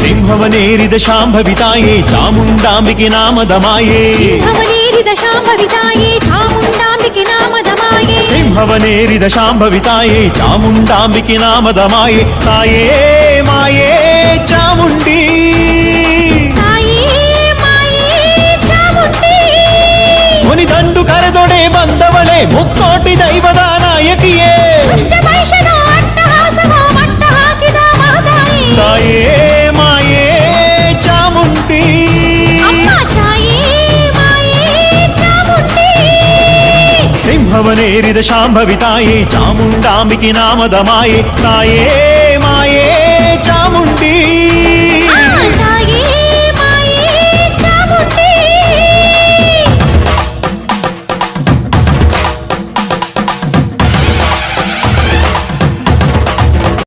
ಸಿಂಹವನೇರಿದ ಶಾಂಭವಿ ತಾಯೇ ಚಾಮುಂಡಾಂಬಿಕೆ ನಾಮದ ಮಾಯೇ ಸಿಂಹವನೇರಿದ ಶಾಂಭವಿ ತಾಯೇ ಚಾಮುಂಡಾಂಬಿಕೆ ನಾಮದ ಮಾಯೇ ಸಿಂಹವನೇರಿದ ಶಾಂಭವಿ ತಾಯೇ ಚಾಮುಂಡಾಂಬಿಕೆ ನಾಮದ ಮಾಯೇ ತಾಯೇ ಮಾಯೇ ಚಾಮುಂಡಿ ತಾಯೇ ಮಾಯೇ ಚಾಮುಂಡಿ ಮುನಿದಂಡು ಕರೆದೊಡೆ ಬಂದವಳೆ ಮುಕ್ಕೋಟಿ ದೈವದ ನಾಯಕಿಯೇ ದುಷ್ಟಮಹಿಷನ ಅಟ್ಟಹಾಸವ ಮಟ್ಟ ಹಾಕಿದ ಮಹಾತಾಯಿ ತಾಯೇ ಮಾಯೇ ಚಾಮುಂಡಿ ಅಮ್ಮ ತಾಯೇ ಮಾಯೇ ಚಾಮುಂಡಿ ಸಿಂಹವನೇರಿದ ಶಾಂಭವಿ ತಾಯೇ ಚಾಮುಂಡಾಂಬಿಕೆ ನಾಮದ ಮಾಯೇ ತಾಯೇ